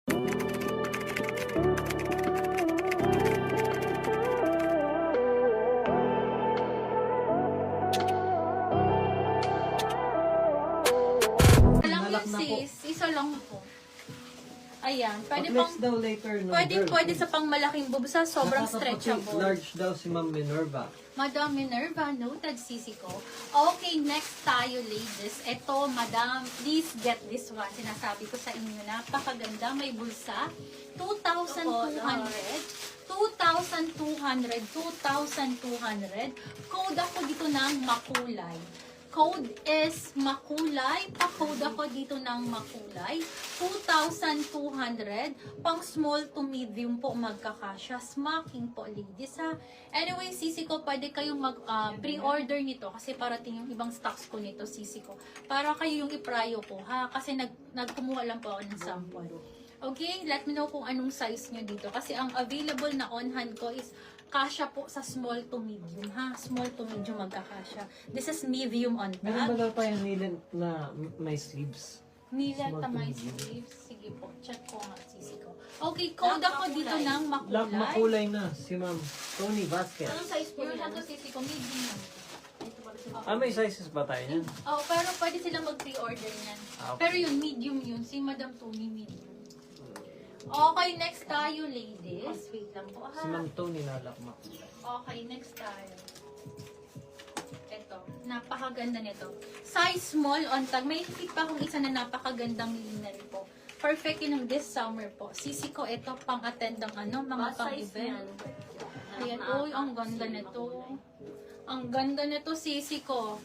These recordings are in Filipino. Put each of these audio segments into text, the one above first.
Nalak na po. Sis, isa lang po. Ayan, pwede Pag-flex pang daw later no pwede sa pang malaking bubsa, sobrang stretchable. Large daw si Ma'am Minerva. Madam Minerva, noted sisi ko. Okay, next tayo ladies. Ito, madam, please get this one. Sinasabi ko sa inyo, napakaganda. May bulsa. 2,200. 2,200. 2,200. Code ako dito ng makulay. Code is makulay. Pa-code ako dito ng makulay. 2,200. Pang small to medium po magkakasya. Smacking po, ladies, ha. Anyway, sisi ko, pwede kayong mag-pre-order nito kasi parating yung ibang stocks ko nito, sisi ko. Para kayo yung iprayo ko, ha. Kasi nagkumuha lang po ako ng sample. Okay, let me know kung anong size nyo dito. Kasi ang available na on-hand ko is kasya po sa small to medium, ha? Small to medium magkakasya. This is medium on Meron ba tag. daw tayong nilin na may sleeves? Nila small to tamay medium? sleeves. Sige po, check ko nga, sisi ko. Okay, code ako dito ng makulay. Makulay na si Ma'am Tony Vasquez. Anong size po Yun yan? lang to, sisi ko, medium lang. May sizes ba tayo yan? Oh, pero pwede silang mag-pre-order niyan. Okay. Pero yun, medium yun. Si Madam Tony, medium. Okay, next tayo, ladies. Wait lang po, ha? Si Ma'am Tony nalak makulay. Okay, next tayo. Ito, napakaganda nito. Size small on tag. May fit pa akong isa na napakagandang linear po. Perfect yun ng this summer po. Sisi ko ito pang-attend ng mga pang-event. Ayan, uy, ang ganda nito. Ang ganda nito, sisi ko.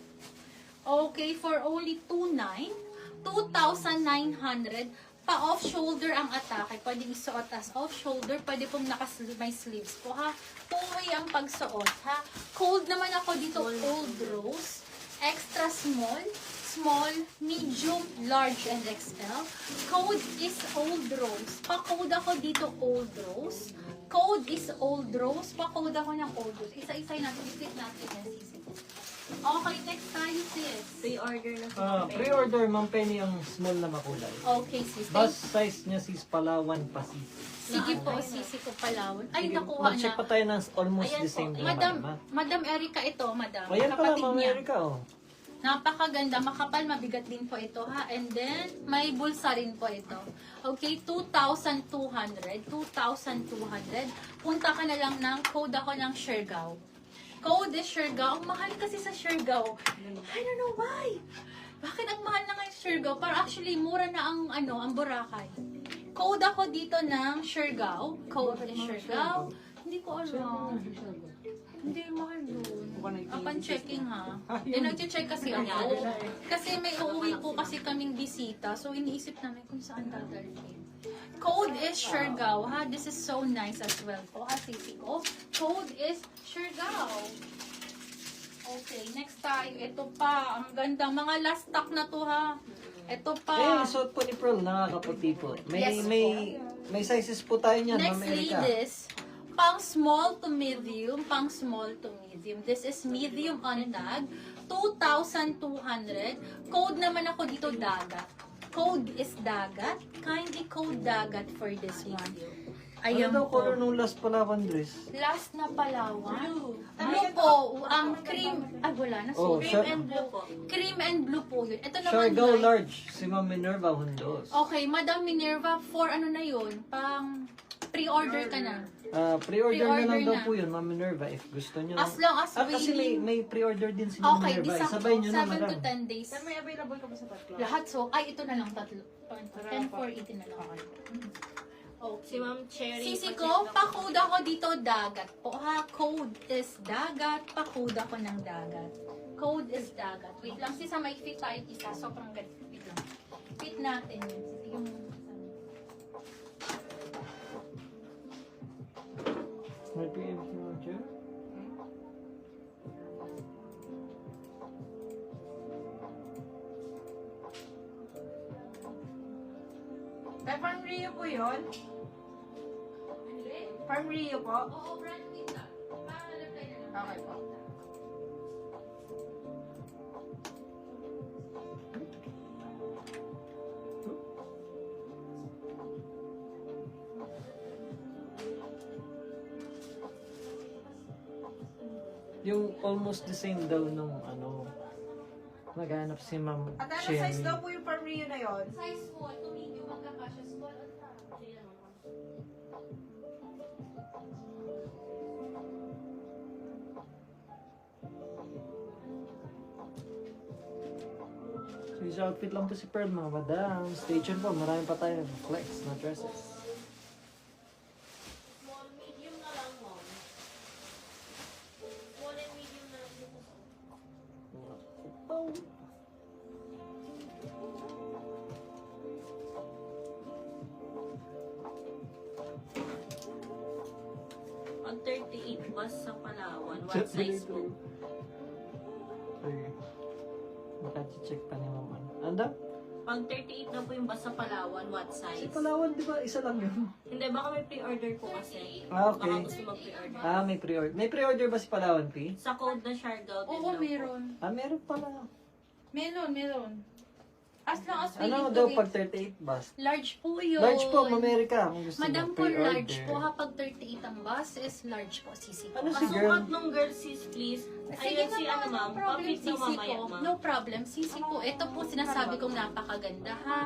Okay, for only 2,900. Pa-off shoulder ang atake. Pwede isuot as off shoulder. Pwede pong may sleeves po, ha. Two-way ang pagsuot, ha. Cold naman ako dito, old rose. Extra small, small, medium, large, and XL. Code is old rose. Pa-code ako dito, old rose. Code is old rose. Pa-code ako ng old rose. Isa-isay natin. I-click natin yan, sisi. Okay, next tayo, sis. Pre-order na sa Pre-order Ma'am Penny ang small na makulay. Okay, sis. Bus size niya sis Palawan Pacific. Sige po, sisi ko Palawan. Ay, Sige, nakuha mag-check na. pa tayo ng almost Ayan the same po. naman. Madam Erica ito, madam. Ayan pala Kapatid Ma'am niya. Erica, oh. Napakaganda, makapal, mabigat din po ito, ha. And then, may bulsa rin po ito. Okay, 2,200. 2,200. Punta ka na lang ng code ako ng Siargao. Code is Siargao. Ang mahal kasi sa Siargao. I don't know why. Bakit ang mahal na ngayon sa Siargao? Para actually, mura na ang Boracay. Code ako dito ng Siargao. Code is Siargao. Hindi ko alam. Hindi, mahal doon. Upon checking, ha. Nag-check kasi ako. Kasi may uuwi po kasi kaming bisita. So, iniisip namin kung saan dadalhin. Code is Siargao, ha. This is so nice as well po, ha, sisi ko. Code is Siargao. Okay, next tayo. Ito pa. Ang ganda. Mga last stock na to, ha. Ito pa. Eh, suot po ni Pearl, nakakaputi po. Yes, May sizes po tayo niyan, Next, Ma'am Erica. ladies, pang small to medium, pang small to medium. This is medium on tag, 2,200. Code naman ako dito, dagat. Code is dagat. Kindly code dagat for this one. Ayan Ano daw po. color nung last Palawan dress? Last na Palawan. Blue po. Ang cream. Ay, wala na. Oh, Cream siya- and blue po. Cream and blue po yun. Ito naman Siargao light. large, si Ma'am Minerva Hundos. Okay, Madam Minerva, for ano na yun? Pang pre-order ka na. Pre-order na lang Pre-order daw na. po yun, Ma'am Minerva, if gusto nyo. As long as Kasi willing. may pre-order din si Ma'am Okay, di Minerva. sakto. Isabay nyo na, 7 to madam. 10 days. Sir, may available ka ba sa tatlo? Lahat so, ay ito na lang tatlo. 10 for 18 na lang. Si Ma'am Cherry. Sisi ko, pa-code ako dito dagat po, ha. Code is dagat. Pa-code ako ng dagat. Code is dagat. Wait lang, sisa may fit tayo isa. Sobrang galit. Wait lang. Fit natin yun. Sisi, yung... May PM si Ma'am Chair? Farm Rio po yun? Farm Rio po? Oo, brand new na. Para-reply na lang. Okay po. Yung almost the same daw nung ano, naghanap si Ma'am At ano Cherry. size daw po yung Pam Rio na yon? Size small to medium magkakasya. Small on top. So, yung outfit lang to si Pearl, mga madam. Stay tuned po, marami pa tayo flex na dresses. Small, medium na lang, mom. Small and medium na lang dito. Oh. Pag 38 bus sa Palawan, what size po? Okay. Maka-check pa ni Ma'am. Anda? Pag 38 na po yung bus sa Palawan, what Si size? Palawan, di ba? Isa lang yun. Hindi, baka may pre-order po kasi. Ah, okay. Baka gusto mag-pre-order. Ah, may pre-order. May pre-order ba si Palawan, P? Sa code na Siargao din Oo, daw po. meron. Ah, meron pala. Meron. As long as Ano willing daw to pag 38 bus? large po yun. Large po, Amerika. Kung gusto Madam mo, po, pre-order. large po ha. Pag 38 ang bus is large po, sisi po. Ano si girl? Pasukat nung girl sis, please. Sige Ayun si ano, naman, ma'am. no problem, Papit na sisi mamaya, ko. ma'am. No problem, sisi ko. Ito po sinasabi kong napakaganda ha.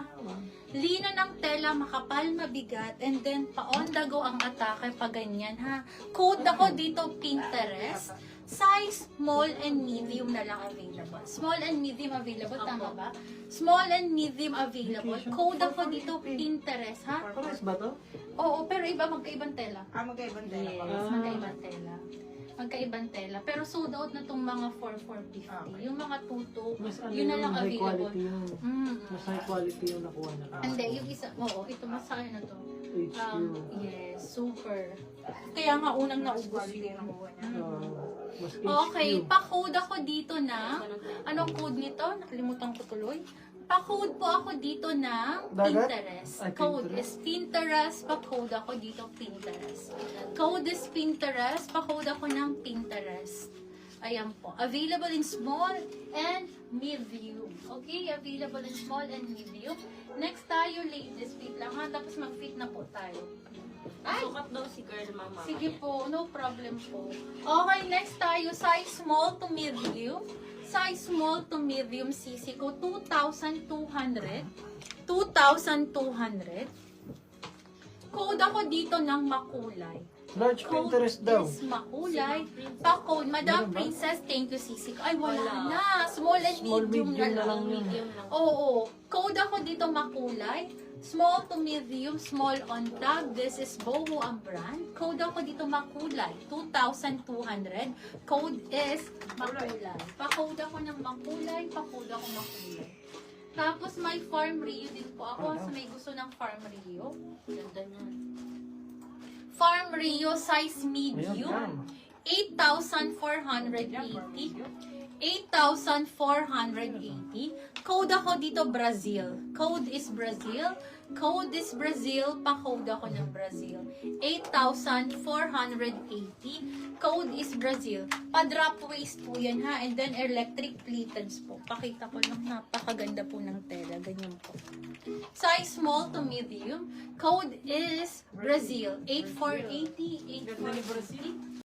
Lino ng tela, makapal, mabigat, and then pa-on the go ang atake pa ganyan ha. Code ako dito, Pinterest. Size small and medium na lang available. Small and medium available, tama ba? Small and medium available. Code ako dito, Pinterest ha. Pares ba to? Oo, pero iba, magkaibang tela. Magkaibang tela pa. Yes, magkaibang tela. Magkaibang tela. Pero sold out na tong mga 4,450. Yung mga tuto, Mas ano yun na lang high available. quality yung... Mm. Mas high quality yung nakuha na. Hindi, yung isa, oo, ito masaya na to. HQ. Yes, super. Kaya nga unang naubos yun. Mas HQ. Okay, pa-code ako dito na, anong code nito? Nakalimutan ko tuloy. Pa-code po ako dito ng Dagat? Pinterest. Ay, Code Pinterest. is Pinterest. Pa-code ako dito Pinterest. Code is Pinterest. Pa-code ako ng Pinterest. Ayan po. Available in small and medium. Okay? Available in small and medium. Next tayo, ladies. Wait lang ha. Tapos mag-fit na po tayo. Ay! Sukat daw si girl, ma'am. Sige po, no problem po. Okay, next tayo, size small to medium. Size small to medium sisi ko, 2,200. 2,200. Code ako dito ng makulay. Large Pinterest daw. Is makulay. Pa-code, Madam Meron ba? Princess, thank you sisi ko. Ay, wala Wala. na. Small and Small, medium, medium na na lang. lang yun. Medium lang. Oo. Code ako dito makulay. Small to medium, small on tag. This is Boho ang brand. Code ako dito makulay. 2,200. Code is makulay. Pa-code ako ng makulay. Pa-code ako makulay. Tapos may Farm Rio din po ako. So may gusto ng Farm Rio. Ganda niya. Farm Rio size Ayun, medium. yan. 8,480. 8,480. Code ako dito Brazil. Code is Brazil. Code is Brazil. Pa-code ako ng Brazil. 8,480. Code is Brazil. Pa-drop waist po yan ha. And then electric pleateds po. Pakita ko lang. Napakaganda po ng tela. Ganyan po. Size small to medium. Code is Brazil. 8,480. 8,480.